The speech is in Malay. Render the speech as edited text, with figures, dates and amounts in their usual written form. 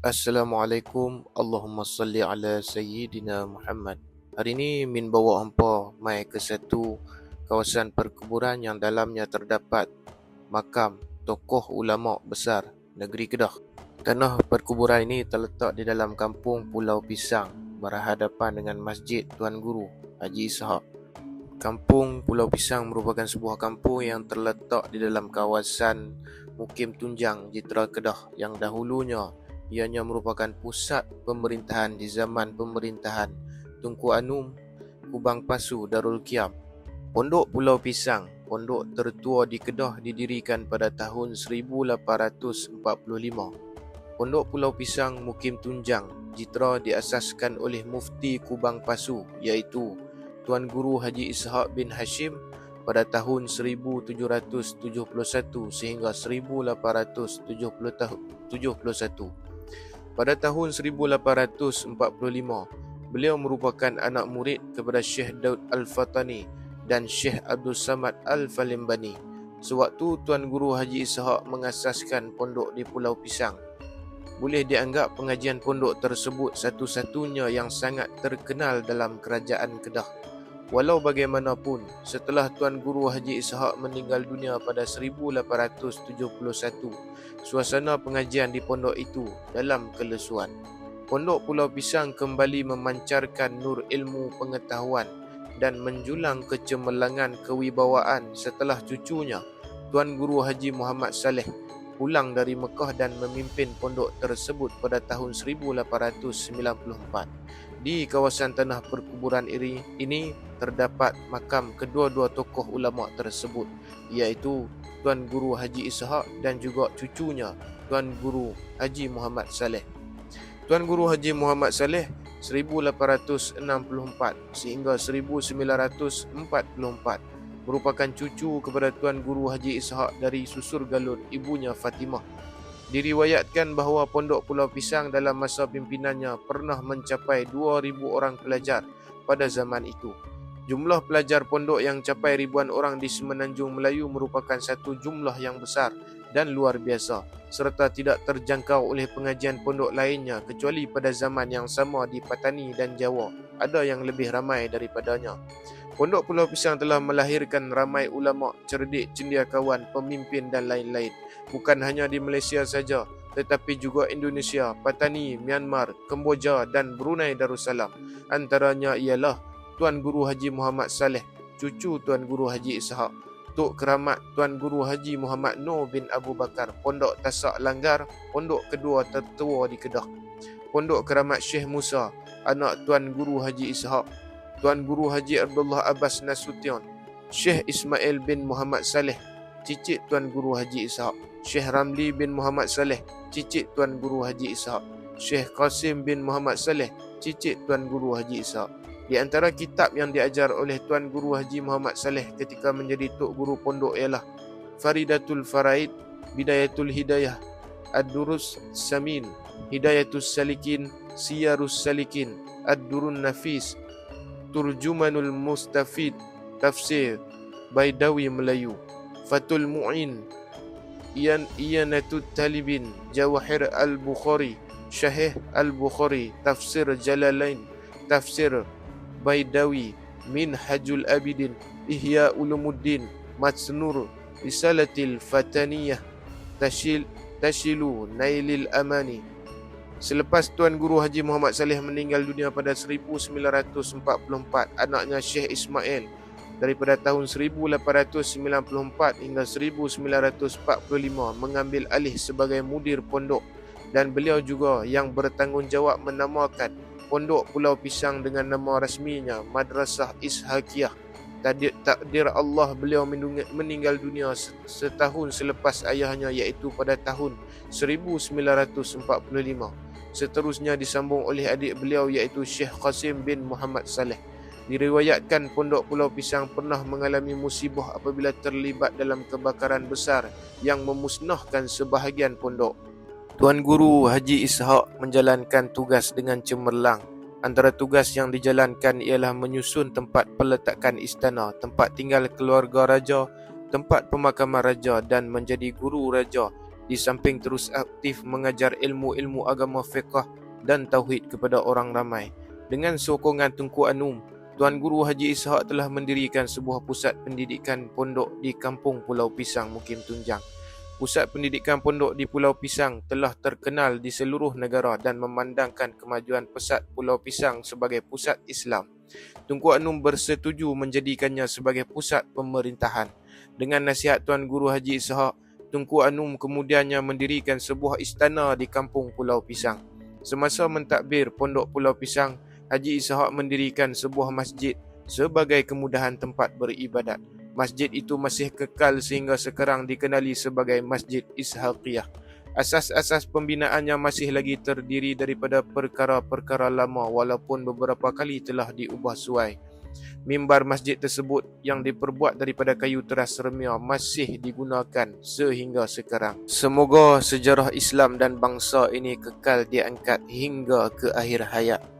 Assalamualaikum. Allahumma salli ala Sayyidina Muhammad. Hari ini Min bawa hampa mai ke satu kawasan perkuburan yang dalamnya terdapat makam tokoh ulama besar negeri Kedah. Tanah perkuburan ini terletak di dalam kampung Pulau Pisang, berhadapan dengan Masjid Tuan Guru Haji Ishaq. Kampung Pulau Pisang merupakan sebuah kampung yang terletak di dalam kawasan Mukim Tunjang, Jitra Kedah yang dahulunya ianya merupakan pusat pemerintahan di zaman pemerintahan Tunku Anum, Kubang Pasu, Darul Kiam. Pondok Pulau Pisang, pondok tertua di Kedah, didirikan pada tahun 1845. Pondok Pulau Pisang Mukim Tunjang, Jitra diasaskan oleh Mufti Kubang Pasu iaitu Tuan Guru Haji Ishaq bin Hashim pada tahun 1771 sehingga 1871. Pada tahun 1845, beliau merupakan anak murid kepada Syekh Daud Al-Fatani dan Syekh Abdul Samad Al-Falimbani. Sewaktu Tuan Guru Haji Ishaq mengasaskan pondok di Pulau Pisang, boleh dianggap pengajian pondok tersebut satu-satunya yang sangat terkenal dalam kerajaan Kedah. Walau bagaimanapun, setelah Tuan Guru Haji Ishaq meninggal dunia pada 1871, suasana pengajian di pondok itu dalam kelesuan. Pondok Pulau Pisang kembali memancarkan nur ilmu pengetahuan dan menjulang kecemerlangan kewibawaan setelah cucunya, Tuan Guru Haji Muhammad Saleh, pulang dari Mekah dan memimpin pondok tersebut pada tahun 1894. Di kawasan tanah perkuburan ini terdapat makam kedua-dua tokoh ulama tersebut, iaitu Tuan Guru Haji Ishaq dan juga cucunya, Tuan Guru Haji Muhammad Saleh. Tuan Guru Haji Muhammad Saleh 1864 sehingga 1944 merupakan cucu kepada Tuan Guru Haji Ishaq dari susur galur ibunya Fatimah. Diriwayatkan bahawa Pondok Pulau Pisang dalam masa pimpinannya pernah mencapai 2,000 orang pelajar pada zaman itu. Jumlah pelajar pondok yang capai ribuan orang di Semenanjung Melayu merupakan satu jumlah yang besar dan luar biasa, serta tidak terjangkau oleh pengajian pondok lainnya kecuali pada zaman yang sama di Patani dan Jawa. Ada yang lebih ramai daripadanya. Pondok Pulau Pisang telah melahirkan ramai ulama, cerdik, cendekiawan, pemimpin dan lain-lain. Bukan hanya di Malaysia saja, tetapi juga Indonesia, Patani, Myanmar, Kemboja dan Brunei Darussalam. Antaranya ialah Tuan Guru Haji Muhammad Saleh, cucu Tuan Guru Haji Ishaq, Tok Keramat Tuan Guru Haji Muhammad Noor bin Abu Bakar, Pondok Tasak Langgar, pondok kedua tertua di Kedah. Pondok Keramat Syekh Musa, anak Tuan Guru Haji Ishaq, Tuan Guru Haji Abdullah Abbas Nasution, Syekh Ismail bin Muhammad Saleh, cicit Tuan Guru Haji Ishaq, Syekh Ramli bin Muhammad Saleh, cicit Tuan Guru Haji Ishaq, Syekh Qasim bin Muhammad Saleh, cicit Tuan Guru Haji Ishaq. Di antara kitab yang diajar oleh Tuan Guru Haji Muhammad Saleh ketika menjadi Tok Guru Pondok ialah Faridatul Faraid, Bidayatul Hidayah, Ad-Durus Samin, Hidayatus Salikin, Siyarus Salikin, Ad-Durun Nafis, Turjumanul Mustafid, Tafsir Baidawi Melayu, Fatul Mu'in, Iyanatut Talibin, Jawahir Al-Bukhari, Syahih Al-Bukhari, Tafsir Jalalain, Tafsir Baidawi, Minhajul Abidin, Ihya Ulumuddin, Matsnur, Risalatil Fataniyah, Tashilu Nailil Amani. Selepas Tuan Guru Haji Muhammad Saleh meninggal dunia pada 1944, anaknya Syekh Ismail daripada tahun 1894 hingga 1945 mengambil alih sebagai mudir pondok, dan beliau juga yang bertanggungjawab menamakan Pondok Pulau Pisang dengan nama rasminya Madrasah Ishaqiyah. Takdir Allah, beliau meninggal dunia setahun selepas ayahnya, iaitu pada tahun 1945. Seterusnya disambung oleh adik beliau iaitu Syekh Qasim bin Muhammad Saleh. Diriwayatkan Pondok Pulau Pisang pernah mengalami musibah apabila terlibat dalam kebakaran besar yang memusnahkan sebahagian pondok. Tuan Guru Haji Ishaq menjalankan tugas dengan cemerlang. Antara tugas yang dijalankan ialah menyusun tempat peletakan istana, tempat tinggal keluarga raja, tempat pemakaman raja dan menjadi guru raja di samping terus aktif mengajar ilmu-ilmu agama fiqh dan tauhid kepada orang ramai. Dengan sokongan Tunku Anum, Tuan Guru Haji Ishak telah mendirikan sebuah pusat pendidikan pondok di Kampung Pulau Pisang, Mukim Tunjang. Pusat pendidikan pondok di Pulau Pisang telah terkenal di seluruh negara dan memandangkan kemajuan pesat Pulau Pisang sebagai pusat Islam. Tunku Anum bersetuju menjadikannya sebagai pusat pemerintahan. Dengan nasihat Tuan Guru Haji Ishak, Tunku Anum kemudiannya mendirikan sebuah istana di Kampung Pulau Pisang. Semasa mentadbir Pondok Pulau Pisang, Haji Ishak mendirikan sebuah masjid sebagai kemudahan tempat beribadat. Masjid itu masih kekal sehingga sekarang dikenali sebagai Masjid Ishaqiyah. Asas-asas pembinaannya masih lagi terdiri daripada perkara-perkara lama walaupun beberapa kali telah diubah suai. Mimbar masjid tersebut yang diperbuat daripada kayu teras remia masih digunakan sehingga sekarang. Semoga sejarah Islam dan bangsa ini kekal diangkat hingga ke akhir hayat.